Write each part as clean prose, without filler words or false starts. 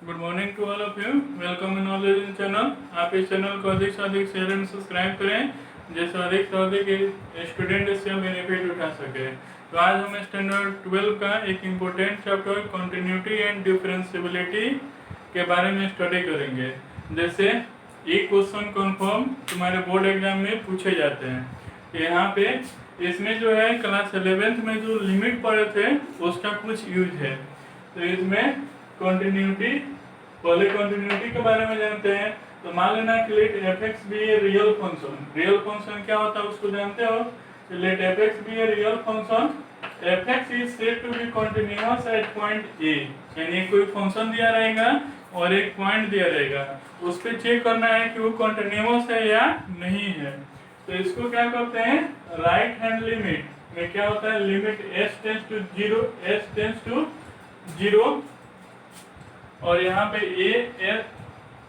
Good morning to all of you. Welcome in knowledge in channel. आप इस channel को अधिक से अधिक शेयर एंड सब्सक्राइब करें, जिससे अधिक से अधिक स्टूडेंट इससे बेनिफिट उठा सके। तो आज हम स्टैंडर्ड 12 का एक important chapter continuity and differentiability के बारे में स्टडी करेंगे। जैसे ये क्वेश्चन कन्फर्म तुम्हारे बोर्ड एग्जाम में पूछे जाते हैं। यहाँ पे इसमें जो है क्लास 11th में जो लिमिट पढ़े थे उसका कुछ यूज है। तो इसमें कंटिन्यूटी, पहले कंटिन्यूटी के बारे में जानते हैं। तो मान लेना कि let f x be a real function. Real function क्या होता है उसको जानते हो? Let f x be a real function, f x is said to be continuous at point a. यानी कोई फंक्शन दिया रहेगा और एक पॉइंट दिया रहेगा, उस पर चेक करना है कि वो कंटिन्यूअस है या नहीं है। तो इसको क्या करते हैं, राइट हैंड लिमिट में क्या होता है, limit s tends to zero, s tends to zero, और यहाँ पे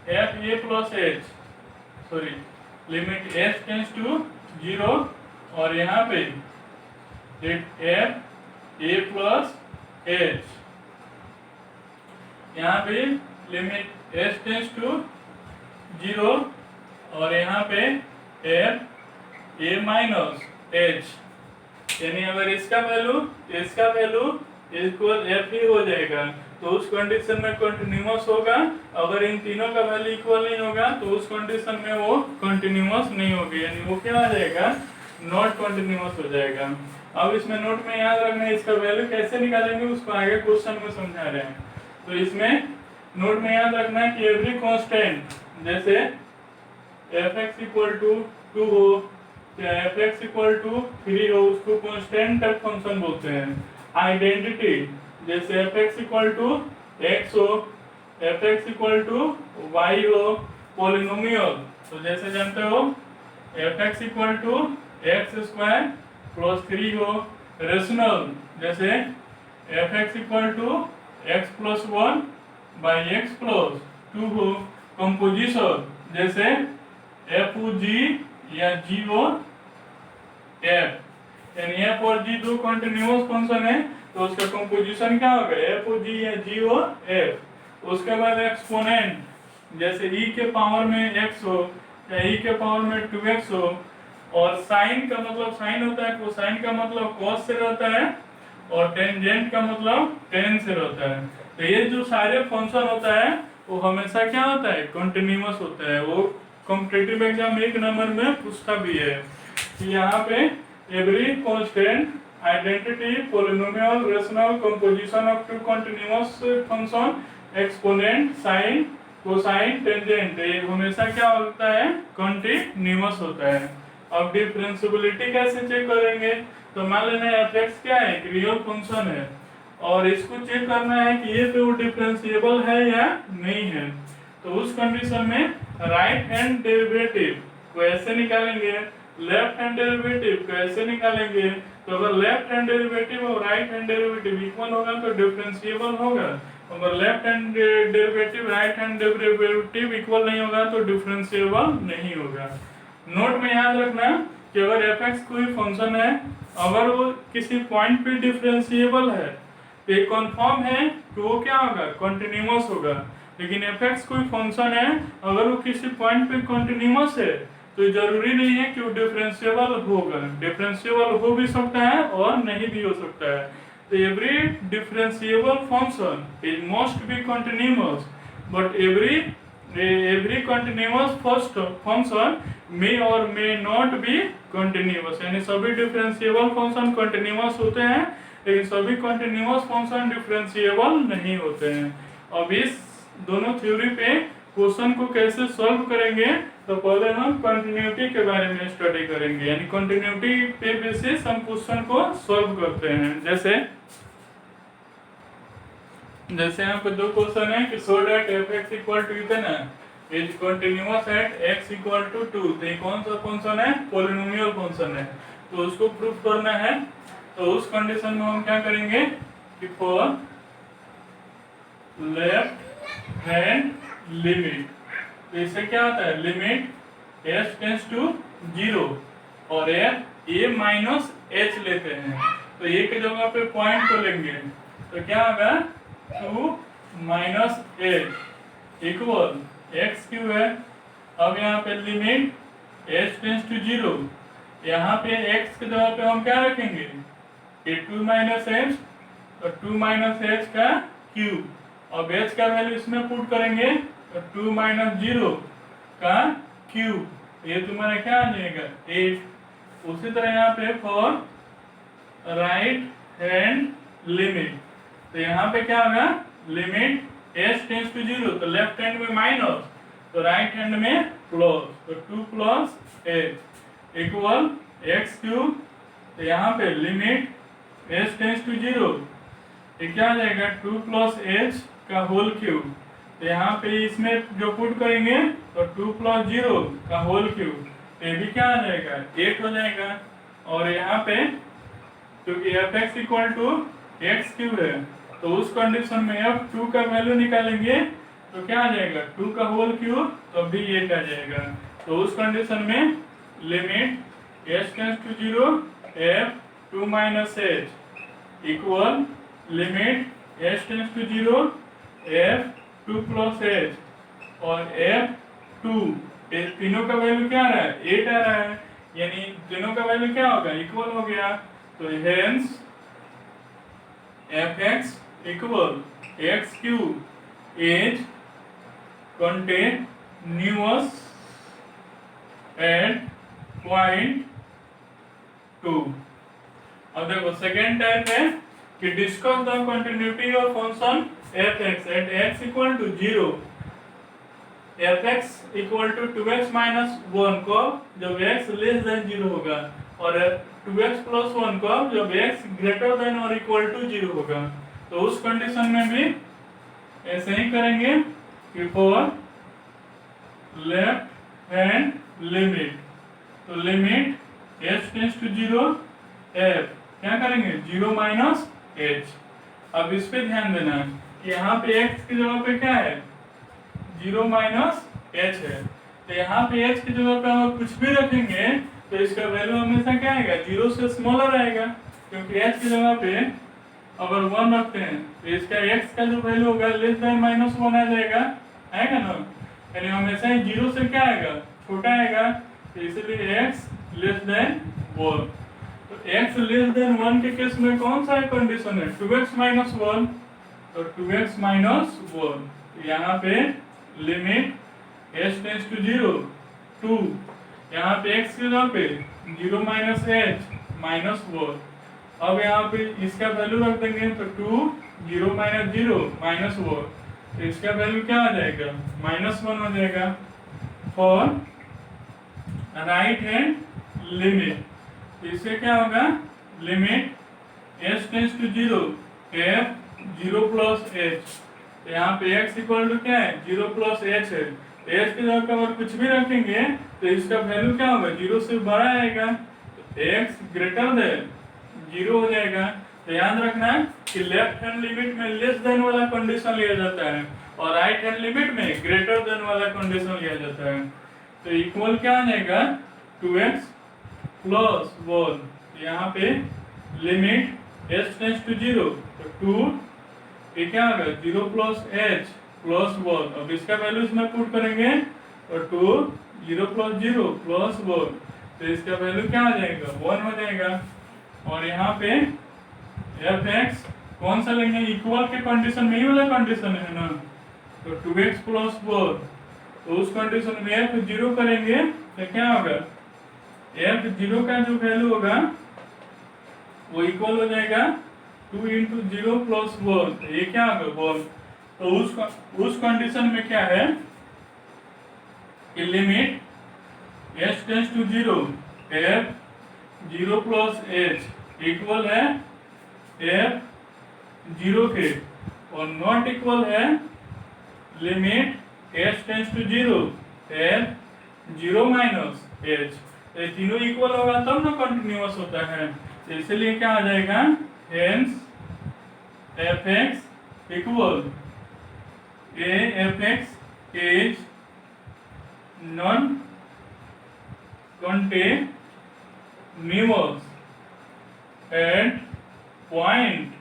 f a plus h, sorry, limit s tends to zero, और यहाँ पे एफ ए प्लस एच, यहाँ पे limit s tends to zero, और यहाँ पे एफ ए माइनस एच। यानी अगर इसका वैल्यू इक्वल एफ ही हो जाएगा तो उस कंडीशन में कंटिन्यूअस होगा। अगर इन तीनों का वैल्यू इक्वल नहीं होगा तो उस कंडीशन में वो कंटिन्यूअस नहीं होगी, यानी वो क्या आ जाएगा, नॉट कंटिन्यूअस हो जाएगा। अब इसमें नोट में याद रखना है इसका वैल्यू कैसे निकालेंगे, उसको आगे क्वेश्चन में समझा रहे हैं। तो इसमें नोट में याद रखना है कि एवरी कांस्टेंट, जैसे एफ एक्स इक्वल टू 2 हो या एफ एक्स इक्वल टू 3 हो, उसको कांस्टेंट टाइप फंक्शन बोलते हैं। आइडेंटिटी, जैसे f x equal to x हो, f x equal to y हो। पॉलिनोमियल, तो जैसे जानते हो f x equal to x square plus 3 हो। रेशनल, जैसे f x equal to x plus 1 by x plus 2 हो। कंपोजिशन, जैसे एफ ओ जी या जी ओ एफ, यानी एफ और जी दो कंटिन्यूअस फंक्शन है तो उसका कंपोजिशन क्या होगा, एफ ओ जी या जी ओ एफ। उसके बाद एक्सपोनेंट, जैसे ई के पावर में एक्स हो या ई के पावर में 2x हो। और साइन का मतलब, साइन होता है कोसाइन का मतलब कॉस से रहता है, और टेंजेंट का मतलब टेन से रहता है। तो ये जो सारे फंक्शन होता है वो हमेशा क्या होता है, कंटिन्यूअस होता है। वो कॉम्पिटिटिव एग्जाम एक नंबर में पूछता भी है। यहाँ पे every constant, identity, polynomial, rational, composition of two continuous function, exponent, sine, cosine, tangent, ये हमेशा क्या होता है, कंटिन्यूअस होता है। अब डिफरेंशिएबिलिटी कैसे चेक करेंगे, तो मान लेना एफ एक्स क्या है, एक रियल फंक्शन है, और इसको चेक करना है कि ये तो डिफरेंशिएबल है या नहीं है। तो उस कंडीशन में राइट हैंड डेरिवेटिव को ऐसे निकालेंगे, लेफ्ट हैंड डेरिवेटिव को ऐसे निकालेंगे। तो अगर लेफ्ट हैंड डेरिवेटिव और राइट हैंड डेरिवेटिव इक्वल होगा तो डिफरेंशिएबल होगा। अगर left hand derivative right hand derivative equal नहीं होगा तो डिफरेंशिएबल नहीं होगा। नोट में याद रखना कि अगर एफ एक्स कोई फंक्शन है, अगर वो किसी पॉइंट पे डिफरेंशिएबल है तो ये कंफर्म है कि वो क्या होगा, कंटिन्यूअस होगा। लेकिन एफ एक्स कोई फंक्शन है, अगर वो किसी पॉइंट पे कंटिन्यूअस है तो जरूरी नहीं है कि वो डिफरेंशिएबल होगा। डिफरेंशिएबल हो भी सकता है और नहीं भी हो सकता है। तो every differentiable function is must be continuous, but every continuous first function may और मे नॉट बी कंटिन्यूअस। यानी सभी डिफरेंशिएबल फंक्शन कंटिन्यूअस होते हैं, लेकिन सभी कंटिन्यूअस फंक्शन डिफरेंशिएबल नहीं होते हैं। अब इस दोनों थ्योरी पे क्वेश्चन को कैसे सॉल्व करेंगे, तो पहले हम कंटिन्यूटी के बारे में स्टडी करेंगे, यानी कंटिन्यूटी पे बेसिस हम क्वेश्चन को सॉल्व करते हैं। जैसे यहाँ पे दो क्वेश्चन है कि so that f x equal to इतना is continuous at x equal to 2। तो ये कौन सा फंक्शन है, पॉलिनोमियल फंक्शन है, तो उसको प्रूफ करना है। तो उस कंडीशन में हम क्या करेंगे कि फॉर लेफ्ट हैंड लिमिट, तो इससे क्या होता है, limit s tends to zero और एफ ए माइनस एच लेते हैं। तो ए की जगह पे पॉइंट को लेंगे तो क्या होगा, 2 minus h equal x cube है। अब यहाँ पे limit h tends to zero, यहाँ पे एक्स की जगह पे हम क्या रखेंगे, ये टू माइनस एच, तो टू माइनस एच का क्यूब, अब एच का वैल्यू इसमें पुट करेंगे तो टू माइनस जीरो का क्यूब, ये तुम्हारा क्या आ जाएगा 8। उसी तरह यहाँ पे फॉर राइट हैंड लिमिट, तो यहाँ पे क्या होगा, limit h tends to zero, तो लेफ्ट हैंड में माइनस, तो राइट हैंड में प्लस, तो two plus h equal x cube, तो यहाँ पे limit h tends to zero, ये क्या आ जाएगा टू प्लस एच का होल क्यूब, तो यहाँ पे इसमें जो पुट करेंगे तो टू प्लस जीरो का होल क्यूब, तो ये भी क्या आ जाएगा 8 हो जाएगा। और यहाँ पे क्योंकि f x equal to x cube है, तो उस कंडीशन में एफ टू का वैल्यू निकालेंगे तो क्या आ जाएगा टू का होल क्यूब, तो भी 8 आ जाएगा। तो उस कंडीशन में limit h tends to zero f two minus h equal limit h tends to zero f two plus h और एफ टू, तीनों का वैल्यू क्या आ रहा है 8 आ रहा है, यानी तीनों का वैल्यू क्या होगा इक्वल हो गया, तो hence f x equal x cube is continuous at point 2। अब देखो सेकेंड टाइप है कि discuss the continuity of function f x at x equal to zero, f x equal to 2x minus 1 को जब x less than zero होगा, और 2x plus 1 को जब x ग्रेटर देन और इक्वल टू जीरो होगा। तो उस कंडीशन में भी ऐसे ही करेंगे कि फॉर लेफ्ट हैंड लिमिट, तो limit h tends to zero f क्या करेंगे जीरो माइनस h। अब इस पे ध्यान देना कि यहाँ पे x की जगह पे क्या है जीरो माइनस एच है, तो यहाँ पे एच की जगह पे हम कुछ भी रखेंगे तो इसका वैल्यू हमेशा क्या आएगा जीरो से स्मॉलर आएगा, क्योंकि एच की जगह पे अगर 1 रखते हैं तो इसका एक्स का जो वैल्यू होगा लेस देन माइनस 1 आ जाएगा, आएगा ना, यानी हमेशा ही जीरो से क्या आएगा छोटा आएगा, तो इसलिए एक्स लेस देन 1। तो एक्स लेस देन 1 के केस में कौन सा कंडीशन है 2x माइनस 1, तो 2x माइनस 1, यहाँ पे limit h tends to zero 2, यहाँ पे x की जगह पे जीरो माइनस एच माइनस 1, अब यहाँ पे इसका वैल्यू रख देंगे तो 2 जीरो माइनस जीरो माइनस 1, तो इसका वैल्यू क्या आ जाएगा माइनस 1 हो जाएगा। फॉर राइट हैंड लिमिट, तो इससे क्या होगा limit h tends to zero f zero plus h, तो यहाँ पे x इक्वल टू क्या है जीरो प्लस एच है, तो एच की जगह अगर कुछ भी रखेंगे तो इसका वैल्यू क्या होगा जीरो से बड़ा आएगा, तो x ग्रेटर देन जीरो हो जाएगा। तो याद रखना कि लेफ्ट हैंड लिमिट में लेस देन वाला कंडीशन लिया जाता है और राइट हैंड लिमिट में ग्रेटर देन वाला कंडीशन लिया जाता है। तो इक्वल क्या आ जाएगा 2x प्लस 1, यहाँ पे limit h tends to zero, तो 2 ये क्या होगा जीरो प्लस एच प्लस 1, अब इसका वैल्यू इसमें पुट करेंगे तो 2 जीरो प्लस जीरो प्लस 1, तो इसका वैल्यू क्या आ जाएगा 1 हो जाएगा। और यहाँ पे एफ एक्स कौन सा लेंगे इक्वल के कंडीशन में, ही वाला कंडीशन है ना, तो 2x प्लस 4, तो उस कंडीशन में एफ जीरो करेंगे तो क्या होगा एफ जीरो का जो वैल्यू होगा वो इक्वल हो जाएगा 2 इंटू जीरो प्लस 1, तो ये क्या होगा 1। तो उस कंडीशन में क्या है कि limit h tends to zero f zero plus h equal है f जीरो के, और नॉट इक्वल है limit h tends to zero f zero minus h, तो ये तीनों इक्वल होगा तब ना कंटिन्यूअस होता है, तो इसलिए क्या आ जाएगा hence f x equal A F x is non continuous at point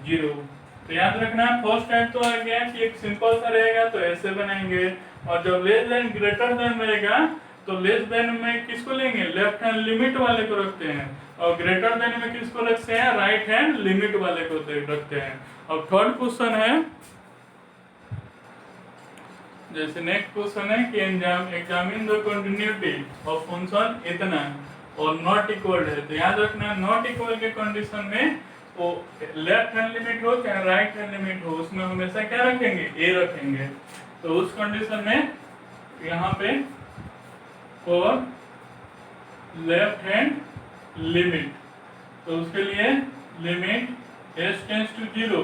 0, तो याद रखना है फर्स्ट टाइप तो आ गया कि एक सिंपल सा रहेगा तो ऐसे बनाएंगे, और जब लेस देन ग्रेटर देन रहेगा तो लेस देन में किसको लेंगे, लेफ्ट हैंड लिमिट वाले को रखते हैं, और ग्रेटर देन में किसको रखते हैं, राइट हैंड लिमिट वाले को रखते हैं। अब थर्ड क्वेश्चन है, जैसे नेक्स्ट क्वेश्चन है कि examine the continuity of function इतना और नॉट इक्वल है, तो याद रखना नॉट इक्वल के कंडीशन में वो लेफ्ट हैंड लिमिट हो चाहे राइट हैंड लिमिट हो उसमें हमेशा क्या रखेंगे, ए रखेंगे। तो उस कंडीशन में यहाँ पे फॉर लेफ्ट हैंड लिमिट, तो उसके लिए limit s tends to 0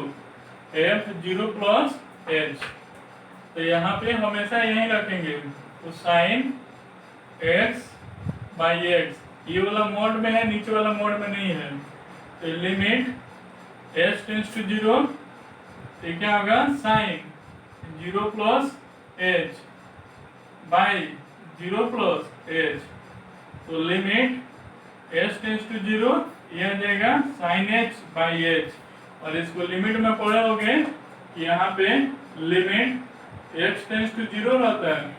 f 0 plus h, तो यहाँ पे हमेशा यही रखेंगे, तो साइन एक्स बाई एक्स, ये वाला मोड में है, नीचे वाला मोड में नहीं है। तो लिमिट एस टेंस टू 0, तो क्या होगा sine 0 plus h by 0 plus h, तो लिमिट एस टेंस टू 0 ये आ जाएगा साइन एच बाई एच, और इसको लिमिट में पढ़े होगे यहाँ पे लिमिट एक्स टेंस टू 0 रहता है,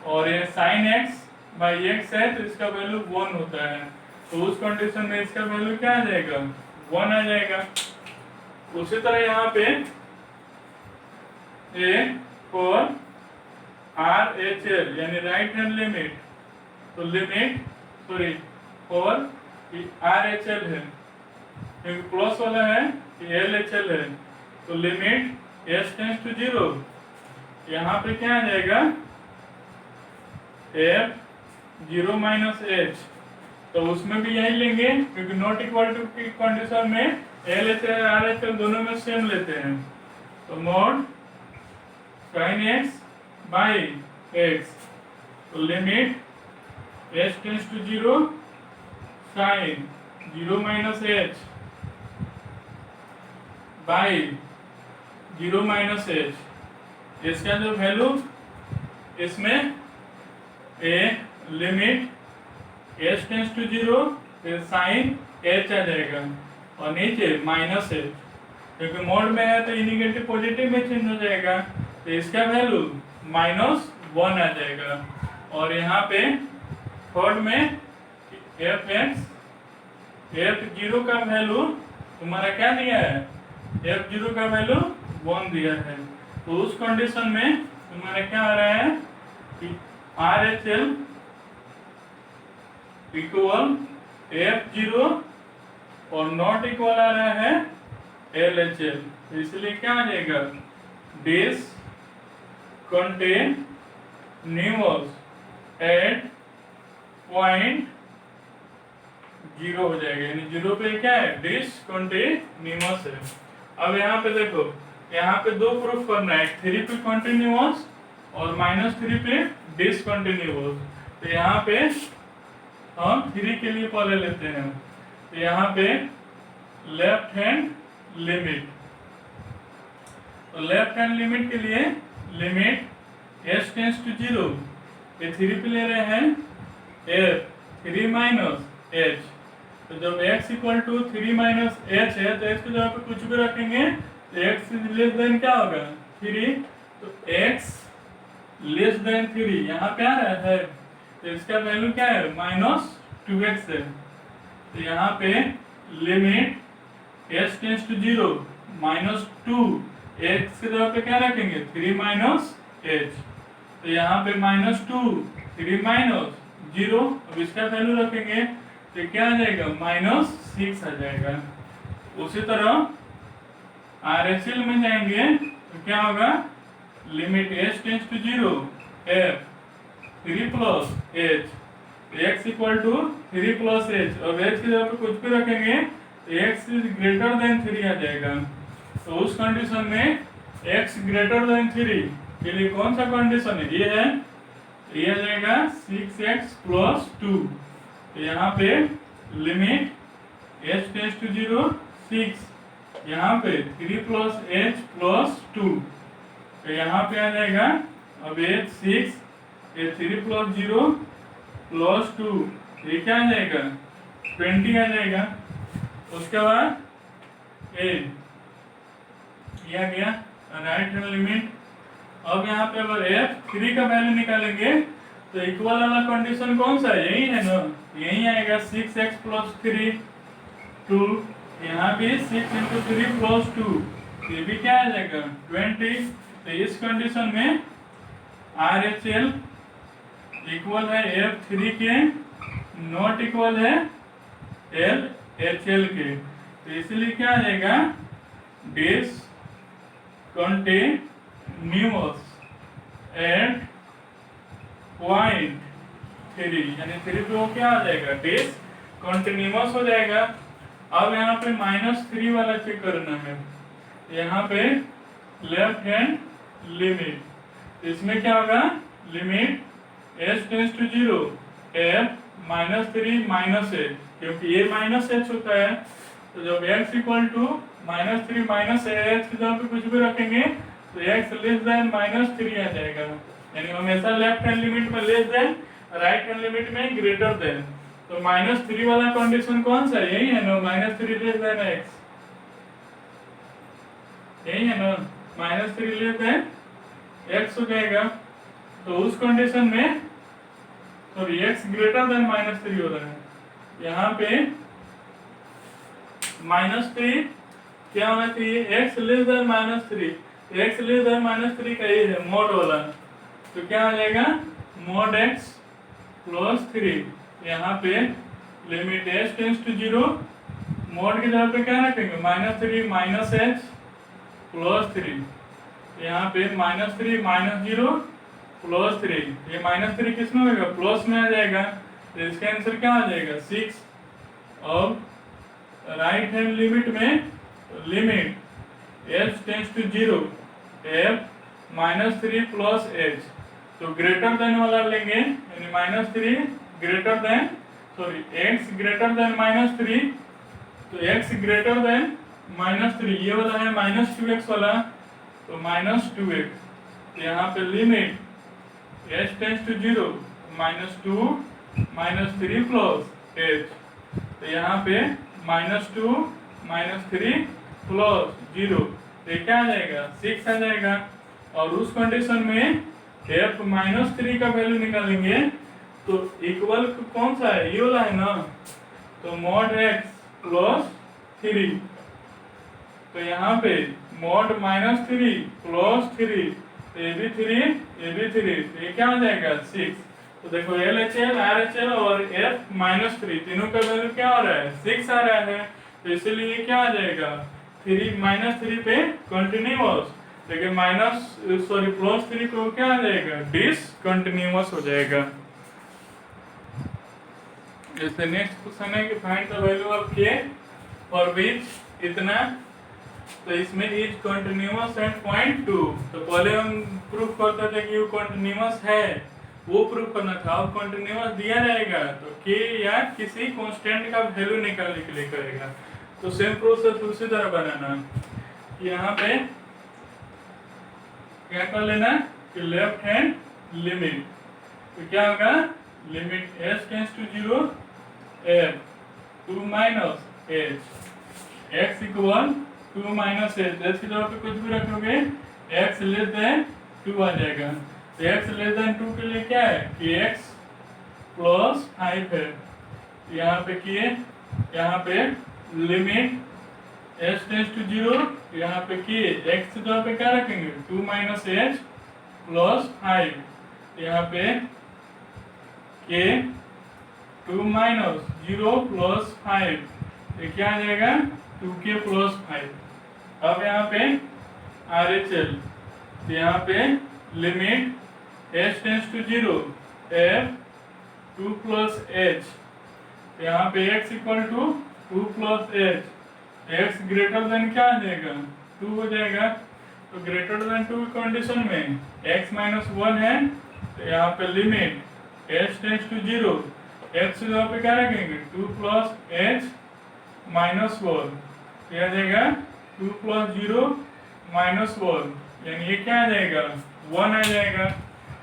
और ये साइन एक्स बाई एक्स है तो इसका वैल्यू 1 होता है, तो उस कंडीशन में इसका वैल्यू क्या आ जाएगा, 1 आ जाएगा। उसी तरह यहाँ पे A for are H L यानी राइट हैंड लिमिट, तो limit sorry for are H L है क्योंकि प्लस वाला है कि एल एच एल है, तो लिमिट एस टेंस टू 0 यहाँ पे क्या आ जाएगा एफ 0 माइनस एच, तो उसमें भी यही लेंगे क्योंकि नॉट इक्वल टू की कंडीशन में L H L R H L दोनों में सेम लेते हैं, तो mod sine x by x, तो limit h tends to 0 sine 0 minus h by 0 minus h, इसका जो वैल्यू इसमें a limit h tends to 0 फिर साइन एच आ जाएगा और नीचे माइनस एच, क्योंकि मोड में है तो नेगेटिव पॉजिटिव में चेंज हो जाएगा, तो इसका वैल्यू -1 आ जाएगा। और यहाँ पे थर्ड में एफ एक्स F0 का वैल्यू तुम्हारा क्या दिया है, F0 का वैल्यू 1 दिया है, तो उस कंडीशन में तुम्हारा क्या आ रहा है कि RHL इक्वल F0 और नॉट इक्वल आ रहा है LHL, तो इसलिए क्या आ जाएगा discontinuous at point 0 हो जाएगा, यानी 0 पे क्या है डिसकंटिन्यूअस है। अब यहाँ पे देखो, यहाँ पे दो प्रूफ करना है, 3 पे कंटिन्यूअस और -3 पे डिसकंटिन्यूअस, तो यहाँ पे हम 3 के लिए पहले लेते हैं, तो यहाँ पे लेफ्ट हैंड लिमिट, तो लेफ्ट हैंड लिमिट के लिए लिमिट s टेंस टू 0, ये 3 पे ले रहे हैं f 3 माइनस h, तो जब x equal to 3 minus h है तो x की जगह पे कुछ भी रखेंगे तो x लेस देन क्या होगा 3, तो x लेस देन 3 यहाँ पे आ रहा है, तो इसका वैल्यू क्या है -2x है, तो यहाँ पे limit s tends to 0 -2 x की जगह पे क्या रखेंगे 3 माइनस h, तो यहाँ पे -2 3 माइनस 0, अब इसका वैल्यू रखेंगे तो क्या आ जाएगा -6 आ जाएगा। उसी तरह RHL में जाएंगे तो क्या होगा limit s tends to 0 f 3 plus h, x equal to 3 plus h, और h की जगह पे कुछ भी रखेंगे तो x इज ग्रेटर देन 3 आ जाएगा, तो उस कंडीशन में x ग्रेटर देन 3 के लिए कौन सा कंडीशन है, ये है, ये आ जाएगा 6x प्लस 2, तो यहाँ पे लिमिट h टेंस टू 0 6, यहाँ पे 3 प्लस h प्लस 2, तो यहाँ पे आ जाएगा अब h 6, ये 3 प्लस 0 प्लस 2, ये क्या आ जाएगा 20 आ जाएगा। उसके बाद a किया गया राइट हैंड लिमिट। अब यहाँ पे अगर f3 का वैल्यू निकालेंगे तो इक्वल वाला कंडीशन कौन सा है, यही है ना, यही आएगा 6x + 3 2, यहाँ भी 6 × 3 + 2, ये भी क्या आ जाएगा 20। तो इस कंडीशन में RHL इक्वल है F3 के, नॉट इक्वल है LHL के। तो इसलिए क्या आ जाएगा डिसकंटिन्यूअस एट पॉइंट 3, यानी 3 पे वो क्या आ जाएगा डिसकंटिन्यूअस हो जाएगा। अब यहाँ पे -3 वाला चेक करना है, यहाँ पे लेफ्ट हैंड लिमिट, इसमें क्या होगा limit s tends to 0 f -3 -h, क्योंकि ये -h होता है, तो जब x इक्वल टू -3 -h की जगह पे कुछ भी रखेंगे तो x लेस देन -3 आ जाएगा, यानी हमेशा लेफ्ट हैंड लिमिट में less than, right hand limit में ग्रेटर देन। तो -3 वाला कंडीशन कौन सा है, यही है ना, -3 लेस देन x, यही है ना, -3 लेस देन x हो जाएगा। तो उस कंडीशन में सॉरी x ग्रेटर देन -3 हो रहा है, यहाँ पे -3 क्या होना चाहिए, x less then -3, x less then -3 का ये है मोड वाला, तो क्या हो जाएगा mod x + 3, यहाँ पे limit s tends to 0, mod की जगह पे क्या रखेंगे -3 -h + 3, यहाँ पे -3 -0 + 3, ये -3 किस में होगा प्लस में आ जाएगा, तो इसका आंसर क्या आ जाएगा 6। अब राइट हैंड लिमिट में limit s tends to 0 f -3 + h, तो ग्रेटर देन वाला लेंगे, यानी -3 greater than sorry x greater than -3, तो x ग्रेटर देन -3, ये वाला है -2x वाला, तो -2x, यहाँ पे limit s tends to 0 -2 -3 + h, तो यहाँ पे -2 -3 + 0, तो क्या आ जाएगा 6 आ जाएगा। और उस कंडीशन में f -3 का वैल्यू निकालेंगे तो इक्वल कौन सा है, ये वाला है ना, तो mod x + 3, तो यहाँ पे mod -3 + 3, तो ये भी 3 ये भी 3, तो ये क्या हो जाएगा 6। तो देखो LHL RHL और f -3 तीनों का वैल्यू क्या हो रहा है 6 आ रहा है, तो इसलिए ये क्या आ जाएगा 3 -3 पे कंटिन्यूअस, लेकिन +3 को क्या आ जाएगा डिसकंटिन्यूअस हो जाएगा। जैसे नेक्स्ट क्वेश्चन है कि find the value of k for which इतना, तो इसमें इज कंटिन्यूअस एट पॉइंट 2, तो पहले हम प्रूफ करते थे कि वो कंटिन्यूअस है, वो प्रूफ करना था। अब कंटिन्यूअस दिया रहेगा तो k या किसी कांस्टेंट का वैल्यू निकालने के लिए करेगा, तो सेम प्रोसेस उसी तरह बनाना, यहाँ पे क्या कर लेना कि लेफ्ट हैंड लिमिट, तो क्या होगा limit s tends to 0 f 2 - h, x equal 2 - h, h की जगह पे कुछ भी रखोगे x लेस देन 2 आ जाएगा, तो x लेस देन 2 के लिए क्या है कि x + 5 है, यहाँ पे किए, यहाँ पे लिमिट s टेंड्स टू 0, यहाँ पे किए x की जगह पे क्या रखेंगे 2 - h + 5, यहाँ पे k 2 - 0 + 5, ये क्या आ जाएगा 2k + 5। अब यहाँ पे RHL, तो यहाँ पे limit s tends to 0 f 2 + h, यहाँ पे x equal to 2 + h, x greater than क्या आ जाएगा 2 हो जाएगा, तो ग्रेटर देन 2 की कंडीशन में x -1 है, तो यहाँ पे limit s tends to 0, x की जगह पे क्या रखेंगे 2 + h -1, क्या आ जाएगा 2 + 0 -1, यानी ये क्या आ जाएगा 1 आ जाएगा।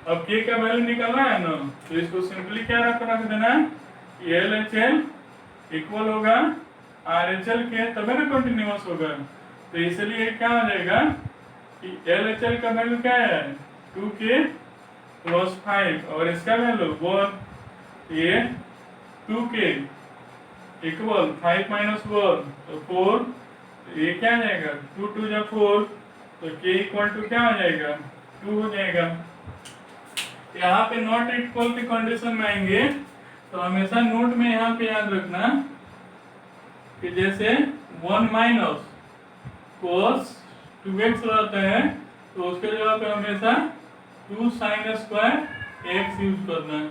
अब k का वैल्यू निकालना है ना, तो इसको सिंपली क्या रख देना, LHL इक्वल होगा RHL के, तभी ना कंटिन्यूअस होगा, तो इसलिए क्या हो जाएगा कि LHL का वैल्यू क्या है 2k + 5 और इसका वैल्यू 1 ये 2k इक्वल 5 - 1 तो 4 ये क्या आ जाएगा 2 2 जा 4 तो k इक्वल टू क्या हो जाएगा 2 हो जाएगा। यहाँ पे नॉट इक्वल की कंडीशन में आएंगे तो हमेशा नोट में यहाँ पे याद रखना कि जैसे 1 - cos 2x रहता है तो उसके जगह पे हमेशा 2 sin स्क्वायर x यूज करना है।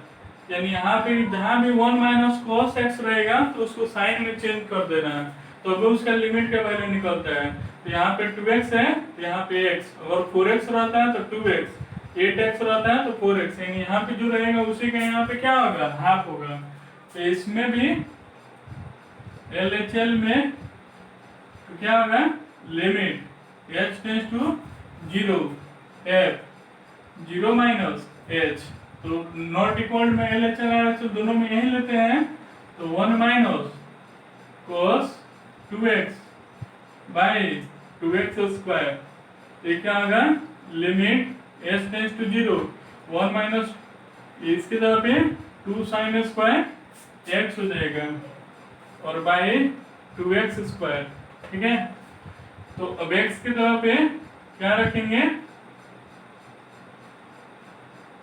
यानी यहाँ पे जहाँ भी 1 - cos x रहेगा तो उसको साइन में चेंज कर देना है तो अभी उसका लिमिट का वैल्यू निकलता है। तो यहाँ पे 2x है तो यहाँ पे x, अगर 4x रहता है तो 2x, 8x रहता है तो 4x, यानी यहाँ पे जो रहेगा उसी का यहाँ पे क्या होगा हाफ होगा। तो इसमें भी LHL में तो क्या होगा limit h tends to 0 f 0 - h तो नॉट इक्वल में LHL आ रहा है तो दोनों में यही लेते हैं तो 1 - cos 2x / 2x स्क्वायर तो क्या होगा लिमिट h टेंड्स टू 0 1 - इसके जगह पे 2 sin स्क्वायर x हो जाएगा और बाय 2x स्क्वायर। ठीक है, तो अब x की जगह पे क्या रखेंगे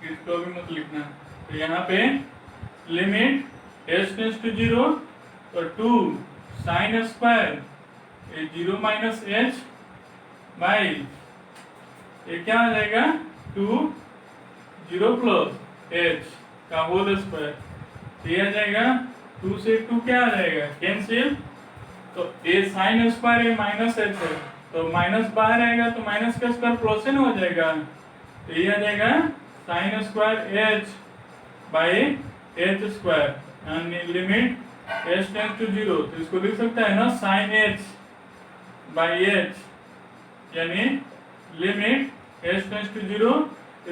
इसको भी मत लिखना। तो यहाँ पे लिमिट h टेंड्स टू 0 तो 2 sin स्क्वायर 0 - h बाय ये क्या आ जाएगा 2 0 + h का होल स्क्वायर। ये आ जाएगा 2 से 2 क्या आ जाएगा कैंसिल तो a sin स्क्वायर ये -h है तो माइनस बाहर आएगा तो माइनस का स्क्वायर प्लस हो जाएगा तो ये आ जाएगा sin square h by h square यानी लिमिट h टेंड्स टू 0 तो इसको लिख सकता है ना sin h बाय h यानी लिमिट h टेंड्स टू 0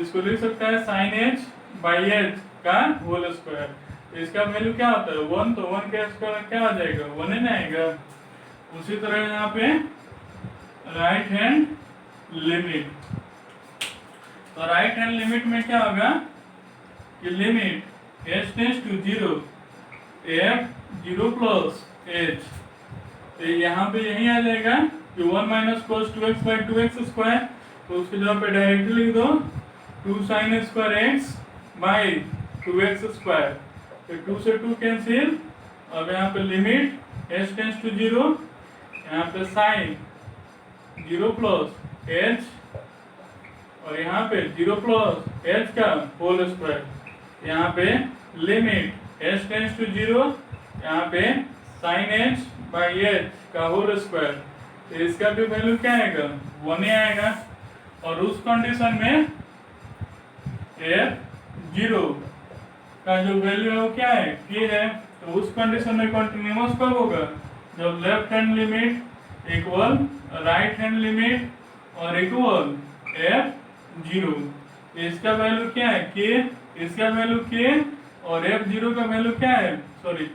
इसको लिख सकता है sin h बाय h का होल स्क्वायर। तो इसका वैल्यू क्या होता है 1 तो 1 का स्क्वायर क्या आ जाएगा 1 ही आएगा। उसी तरह यहाँ पे राइट हैंड लिमिट तो राइट हैंड लिमिट में क्या होगा कि limit h tends to 0 f 0 + h तो यहाँ पे यही आ जाएगा कि 1 - cos 2x / 2x स्क्वायर तो उसकी जगह पे डायरेक्टली लिख दो 2 sin square x by 2x square तो 2 से 2 कैंसिल। अब यहाँ पे लिमिट h टेंड्स टू 0 यहाँ पे sin 0 + h और यहाँ पे 0 + h का होल स्क्वायर यहाँ पे लिमिट h टेंड्स टू 0 यहाँ पे sin h बाय h का होल स्क्वायर तो इसका भी वैल्यू क्या आएगा 1 ही आएगा। और उस कंडीशन में f0 का जो वैल्यू है वो क्या है k है तो उस कंडीशन में कंटिन्यूअस कब होगा जब left hand limit equal right hand limit और इक्वल f0। इसका वैल्यू क्या है k, इसका वैल्यू k और f0 का वैल्यू क्या है सॉरी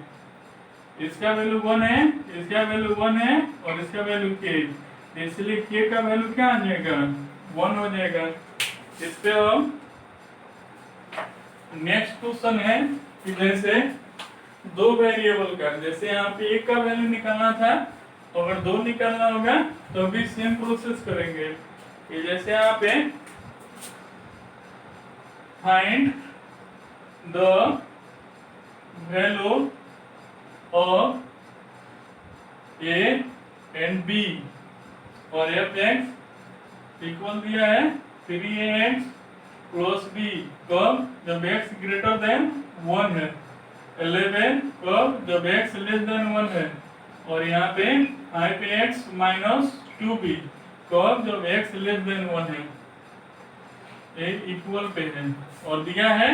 इसका वैल्यू 1 है, इसका वैल्यू 1 है और इसका वैल्यू k इसलिए k का वैल्यू क्या आ जाएगा 1 हो जाएगा। इस पे हम नेक्स्ट क्वेश्चन है कि जैसे दो वेरिएबल का जैसे यहाँ पे एक का वैल्यू निकालना था अगर 2 निकालना होगा तो भी सेम प्रोसेस करेंगे कि जैसे यहाँ पे find the value of a and b और fx इक्वल दिया है 3ax + b कब जब x ग्रेटर देन 1 है, 11 कब जब x लेस देन 1 है और यहाँ पे 5x - 2b कब जब x लेस देन 1 है ये इक्वल पे है और दिया है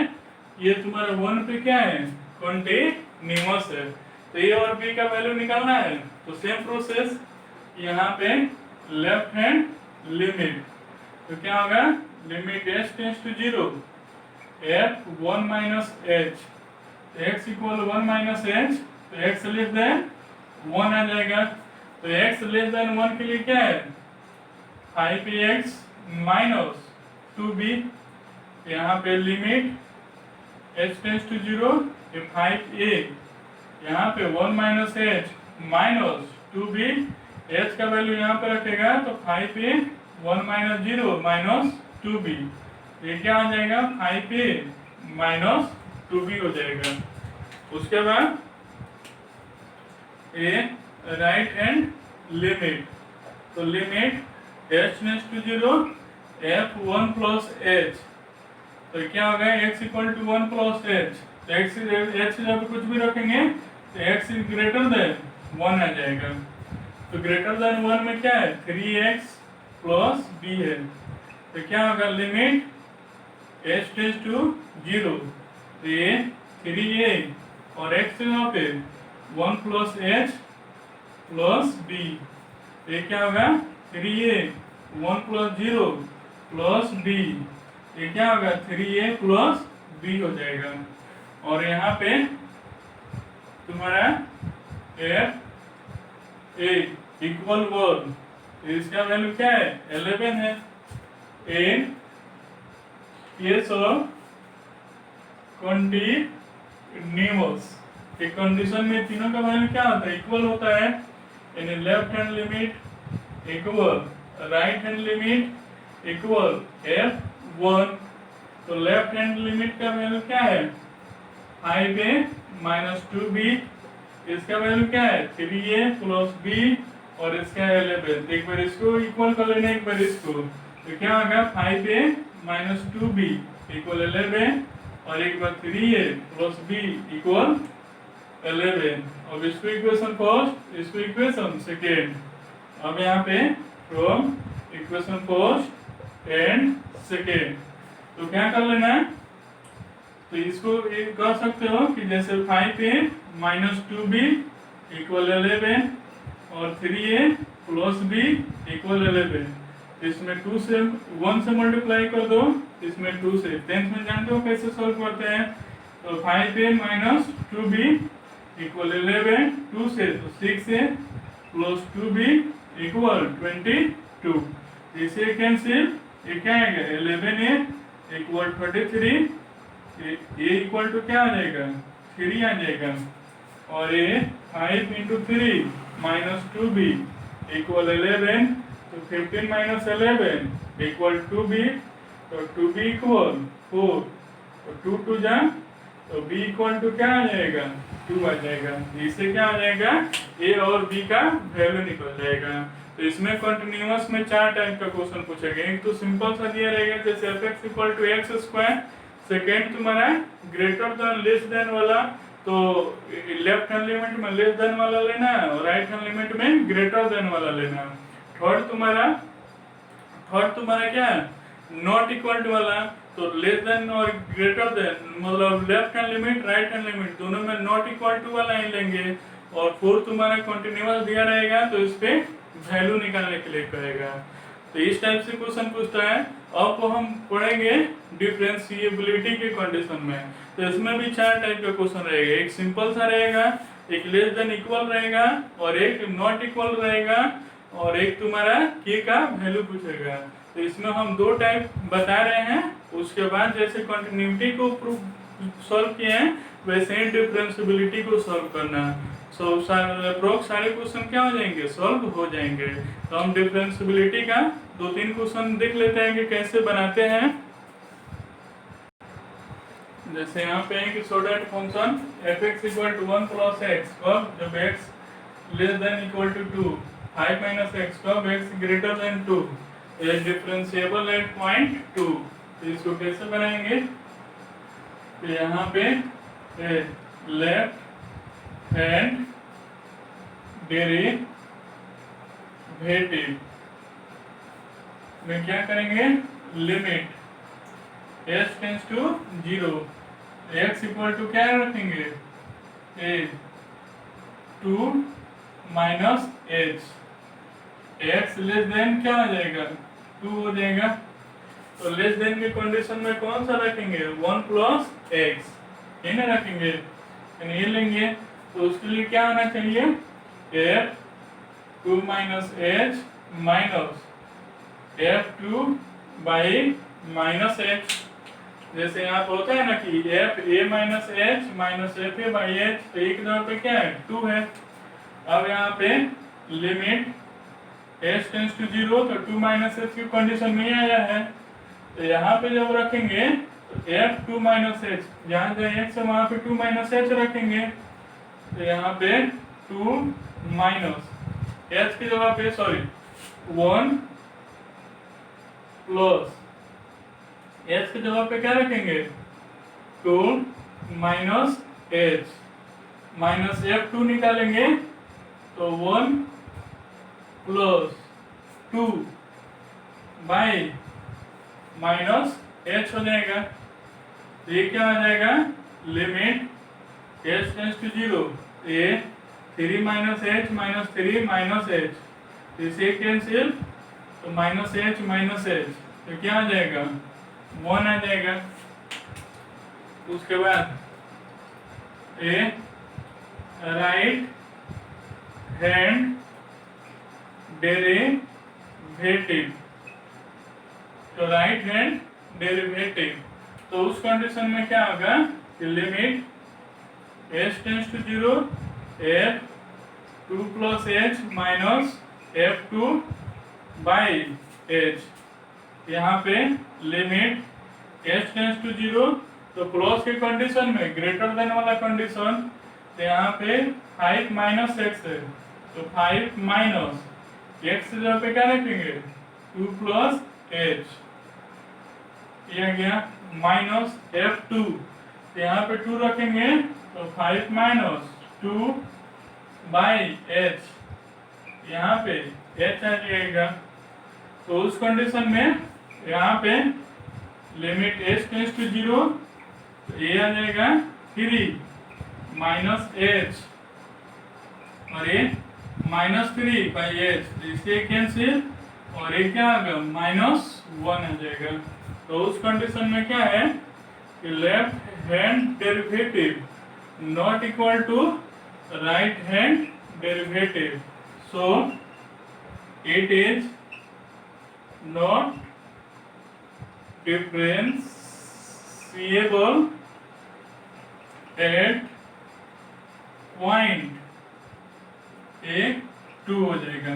ये तुम्हारा 1 पे क्या है कंटिन्यूअस है तो a और b का वैल्यू निकालना है। तो सेम प्रोसेस यहाँ पे लेफ्ट हैंड लिमिट तो क्या होगा limit h tends to 0 f 1 - h तो x = 1 - h तो x लेस देन 1 आ जाएगा तो x लेस देन 1 के लिए क्या है 5ax माइनस 2b। यहाँ पे लिमिट h टेंस टू 0 ये 5a, यहाँ पे 1 minus h minus 2b, h का वैल्यू यहाँ पे रखेगा तो 5a 1 माइनस 0 माइनस 2b, ये क्या आ जाएगा 5a माइनस 2b हो जाएगा। उसके बाद ए राइट हैंड लिमिट, तो limit h tends to 0 f 1 plus h, तो क्या होगा x equal to 1 plus h, तो x जब कुछ भी रखेंगे तो x इज ग्रेटर देन 1 आ जाएगा। तो ग्रेटर देन 1 में क्या है 3x प्लस b है, तो क्या होगा लिमिट h टेंस टू 0, तो ये 3a और x यहाँ पे 1 प्लस h प्लस b, ये क्या होगा 3a 1 प्लस 0 प्लस b, ये क्या होगा 3a प्लस b हो जाएगा। और यहाँ पे तुम्हारा f a इक्वल 1, तो इसका वैल्यू क्या है 11 है। इन केस ऑफ कंटीन्यूअस के कंडीशन में तीनों का वैल्यू क्या होता है इक्वल होता है। यानी left hand limit equal right hand limit equal f1, तो लेफ्ट हैंड लिमिट का वैल्यू क्या है 5a माइनस 2b, इसका वैल्यू क्या है 3a प्लस b और इसका 11। एक बार इसको इक्वल कर लेना, एक बार इसको, तो क्या होगा 5a माइनस 2b इक्वल 11 और एक बार 3a प्लस b इक्वल 11। अब इसको इक्वेशन फर्स्ट, इसको इक्वेशन सेकेंड। अब यहाँ पे from equation first and second, तो क्या कर लेना है, तो इसको एक कर सकते हो कि जैसे 5a माइनस 2b इक्वल 11 और 3a प्लस b इक्वल 11, इसमें 2 से 1 से मल्टीप्लाई कर दो, इसमें 2 से। 10th में जानते हो कैसे सॉल्व करते हैं, तो 5a माइनस 2b इक्वल 11, 2 से तो 6a प्लस 2b इक्वल 22, इसे कैंसिल, ये क्या आएगा 11a इक्वल 33, ये इक्वल टू क्या आ जाएगा 3 आ जाएगा, और ये 5 इंटू 3 माइनस 2b इक्वल 11, तो 15 माइनस 11 इक्वल 2b, तो 2b इक्वल 4, तो 2 2 जा, तो b इक्वल टू क्या आ जाएगा 2 आ जाएगा। इससे क्या आ जाएगा a और b का वैल्यू निकल जाएगा। तो इसमें कंटिन्यूअस में 4 टाइप का क्वेश्चन पूछेगा। एक तो सिंपल सा दिया रहेगा जैसे f(x = x², सेकेंड तुम्हारा ग्रेटर देन लेस देन वाला, तो लेफ्ट हैंड लिमिट में लेस देन वाला लेना है और राइट हैंड लिमिट में ग्रेटर देन वाला लेना है। थर्ड तुम्हारा क्या है नॉट इक्वल टू वाला, तो लेस देन और ग्रेटर देन मतलब left hand limit right hand limit दोनों में नॉट इक्वल टू वाला ही लेंगे। और फोर्थ तुम्हारा कंटिन्यूअस दिया रहेगा तो इस पे वैल्यू निकालने के लिए कहेगा। तो इस टाइप से क्वेश्चन पूछता है। अब हम पढ़ेंगे डिफरेंशिएबिलिटी के कंडीशन में, तो इसमें भी 4 टाइप का क्वेश्चन रहेगा। एक सिंपल सा रहेगा, एक लेस देन इक्वल रहेगा, और एक नॉट इक्वल रहेगा, और एक तुम्हारा के का वैल्यू पूछेगा। तो इसमें हम 2 टाइप बता रहे हैं। उसके बाद जैसे कंटिन्यूटी को सॉल्व किए हैं वैसे ही डिफरेंशिएबिलिटी को सॉल्व करना। सारे क्वेश्चन क्या हो जाएंगे सॉल्व हो जाएंगे। तो हम डिफरेंशिएबिलिटी का 2-3 क्वेश्चन देख लेते हैं कि कैसे बनाते हैं। जैसे यहाँ पे है कि so that function f(x = 1 + x) कब जब x less than equal to 2, 5 - x कब x greater than 2, is differentiable at point 2। तो इसको कैसे बनाएंगे, तो यहाँ पे लेफ्ट हैंड डेरिवेटिव में क्या करेंगे limit s tends to 0, x equal to क्या रखेंगे 2 minus h, x less than क्या हो जाएगा 2 हो जाएगा। तो लेस देन के कंडीशन में कौन सा रखेंगे 1 प्लस x, ये ना रखेंगे, यानी ये लेंगे। तो उसके लिए क्या होना चाहिए f 2 minus h minus F two by minus H. जैसे यहाँ पे होता है ना कि F a minus h minus F A by H, तो एक जगह पे क्या है 2 है। अब यहाँ पे लिमिट एच टेंस टू 0 तो 2 माइनस एच की कंडीशन में आया है, तो यहाँ पे जब रखेंगे तो एफ 2 माइनस एच, जहाँ जहाँ एक्स है वहाँ पे 2 माइनस एच रखेंगे, तो यहाँ पे 2 माइनस एच की जगह पे 1 प्लस एच की जगह पे क्या रखेंगे 2 माइनस एच माइनस एफ 2 निकालेंगे तो 1 प्लस 2 बाई माइनस एच हो जाएगा। तो ये क्या आ जाएगा लिमिट एच टेंस टू 0, ये 3 minus h minus 3 minus h, इसे कैंसिल तो माइनस एच तो क्या आ जाएगा 1 आ जाएगा। उसके बाद ए राइट हैंड डेरिवेटिव, तो राइट हैंड डेरिवेटिव, तो उस कंडीशन में क्या होगा कि limit h tends to 0 f 2 plus h minus f 2 by h, यहाँ पे लिमिट एच टेंस टू 0 तो प्लस के कंडीशन में ग्रेटर देन वाला कंडीशन, तो यहाँ पे 5 माइनस एक्स है, तो 5 माइनस एक्स की जगह पे क्या रखेंगे 2 प्लस एच, यह गया माइनस एफ 2, तो यहाँ पे 2 रखेंगे तो 5 माइनस 2 बाई एच, यहाँ पे एच आ जाएगा। तो उस कंडीशन में यहाँ पे लिमिट एच टेंस टू 0 तो ये आ जाएगा 3 माइनस एच और ये माइनस 3 बाई एच, तो इसे कैंसिल और ये क्या आ गया -1 आ जाएगा। तो उस कंडीशन में क्या है कि left hand derivative not equal to right hand derivative, so it is not differentiable at point A 2 हो जाएगा।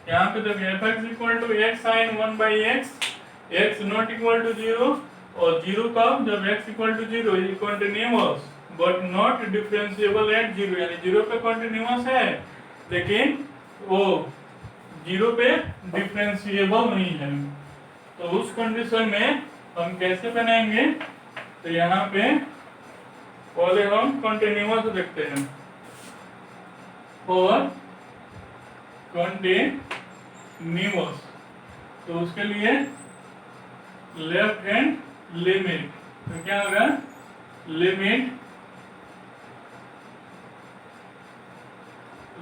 यहाँ पे जब f x equal to x sine 1 by x not equal to 0 और 0 कब जब x equal to 0 is continuous but not differentiable at 0, यानी 0 पे कंटिन्यूअस है लेकिन वो 0 पे डिफरेंशिएबल नहीं है। तो उस कंडीशन में हम कैसे बनाएंगे, तो यहाँ पे पहले हम कंटिन्यूअस देखते हैं और कंटिन्यूअस, तो उसके लिए लेफ्ट हैंड लिमिट, तो क्या होगा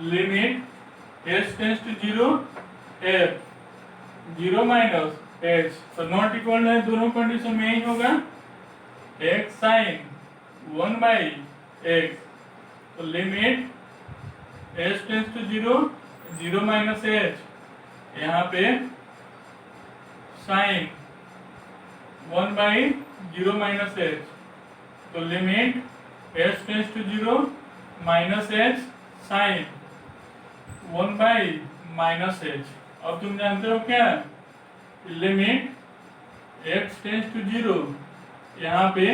limit h tends to 0 f 0 minus h, तो नॉट इक्वल है दोनों कंडीशन में यही होगा एक्स साइन 1 बाई एक्स, तो limit h tends to 0 minus h, यहाँ पे साइन 1 बाई 0 माइनस एच, तो limit h tends to 0 minus h sine 1 by minus h. अब तुम जानते हो क्या लिमिट एक्स टेंस टू 0, यहाँ पे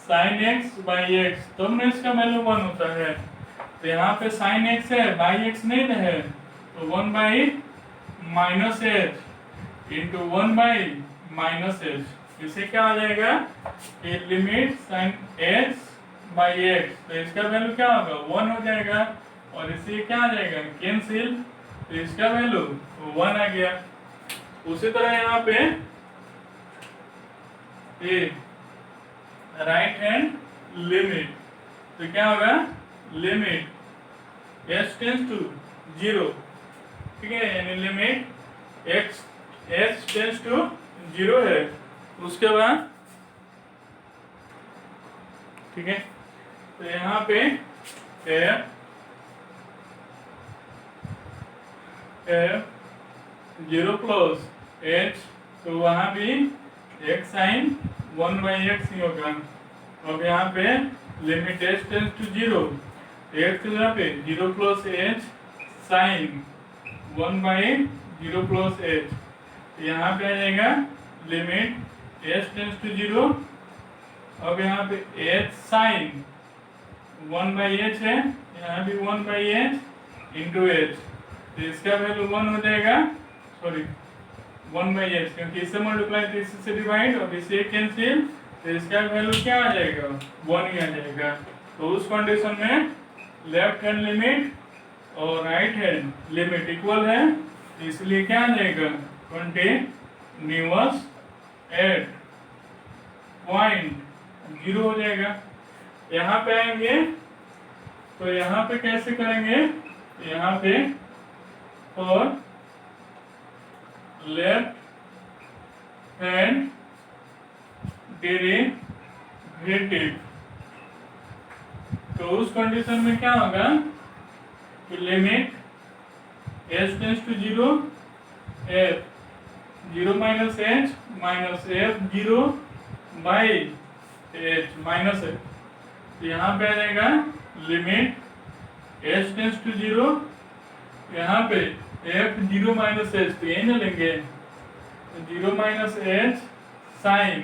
साइन एक्स बाई एक्स, तब ना इसका वैल्यू 1 होता है, तो यहाँ पे साइन एक्स है बाई एक्स नहीं है, तो 1 by minus H into 1 by minus h, इसे क्या आ जाएगा कि limit sign x by x, तो इसका वैल्यू क्या होगा 1 हो जाएगा और इसे क्या आ जाएगा कैंसिल, तो इसका वैल्यू 1 आ गया। उसी तरह यहाँ पे राइट हैंड लिमिट, तो क्या होगा लिमिट एच टेंस टू 0, ठीक है, यानी limit x h tends to 0 है। उसके बाद ठीक है, तो यहाँ पे एफ 0 प्लस एच, तो वहाँ भी एक साइन 1/x ही होगा। अब यहाँ पे limit h tends to 0, x यहाँ पे 0 plus h sine 1/0 plus h, यहाँ पे आ जाएगा लिमिट h टेंस टू 0। अब यहाँ पे h साइन 1/h है, यहाँ भी 1/h इंटू h, तो इसका वैल्यू 1 हो जाएगा, सॉरी 1/h, क्योंकि इससे मल्टीप्लाई तो इससे डिवाइड, अब इसे कैंसिल, तो इसका वैल्यू क्या आ जाएगा, 1 ही आ जाएगा। तो उस कंडीशन में लेफ्ट हैंड लिमिट और राइट हैंड लिमिट इक्वल है, इसलिए क्या आ जाएगा, कंटिन्यूअस एट पॉइंट 0 हो जाएगा। यहाँ पे आएंगे तो यहाँ पे कैसे करेंगे, यहाँ पे और लेफ्ट हैंड डेरिवेटिव, तो उस कंडीशन में क्या होगा कि limit h tends to 0 f 0 minus h minus f 0 by h minus h, तो यहाँ पे आ जाएगा लिमिट h टेंस टू 0, यहाँ पे f 0 माइनस h, तो यही ना लेंगे 0 minus h sine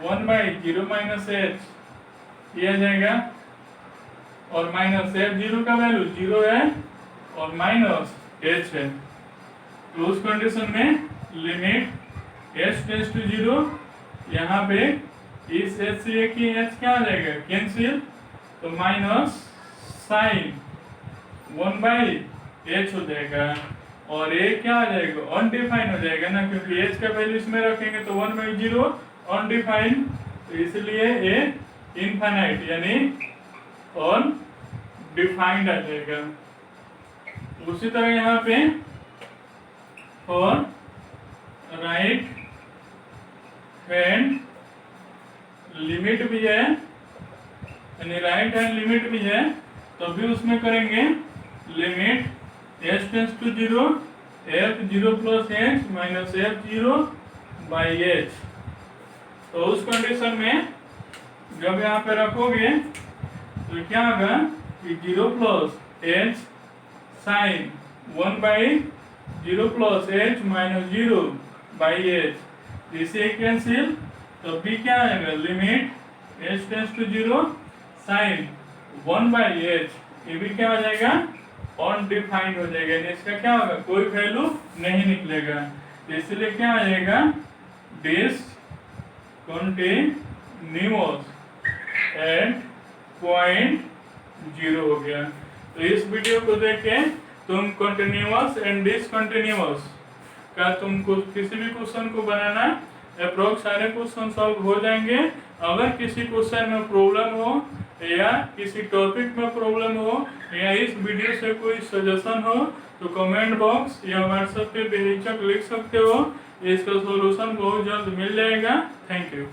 1/0 minus h, ये आ जाएगा, और माइनस f 0 का वैल्यू 0 है और माइनस h है, तो उस कंडीशन में लिमिट h टेंस टू 0, यहाँ पे इस h से एक ही h क्या आ जाएगा, कैंसिल, तो माइनस साइन 1/h हो जाएगा, और ये क्या आ जाएगा, अनडिफाइन हो जाएगा ना, क्योंकि h का वैल्यू इसमें रखेंगे तो 1/0 अनडिफाइन, तो इसलिए ये इनफाइनाइट यानी अनडिफाइंड आ जाएगा। उसी तरह यहाँ पे और राइट हैंड लिमिट भी है, यानी राइट हैंड लिमिट भी है, तो भी उसमें करेंगे limit h tends to 0 f 0 plus h minus f 0 by h, तो उस कंडीशन में जब यहाँ पे रखोगे तो क्या होगा कि 0 plus h sine 1/0 plus h minus 0 by h, इसे कैंसिल, तो भी क्या आएगा, limit h tends to 0 sine 1/h, ये भी क्या हो जाएगा, अनडिफाइंड हो जाएगा, इसका क्या होगा, कोई वैल्यू नहीं निकलेगा, इसलिए क्या आ जाएगा, डिसकंटिन्यूअस एट पॉइंट 0 हो गया। तो इस वीडियो को देख के तुम कंटिन्यूअस एंड डिसकंटिन्यूअस का तुमको किसी भी क्वेश्चन को बनाना, अप्रोक्स सारे क्वेश्चन सॉल्व हो जाएंगे। अगर किसी क्वेश्चन में प्रॉब्लम हो या किसी टॉपिक में प्रॉब्लम हो या इस वीडियो से कोई सजेशन हो तो कमेंट बॉक्स या व्हाट्सएप पे बेहिचक लिख सकते हो, इसका सॉल्यूशन बहुत जल्द मिल जाएगा। Thank you.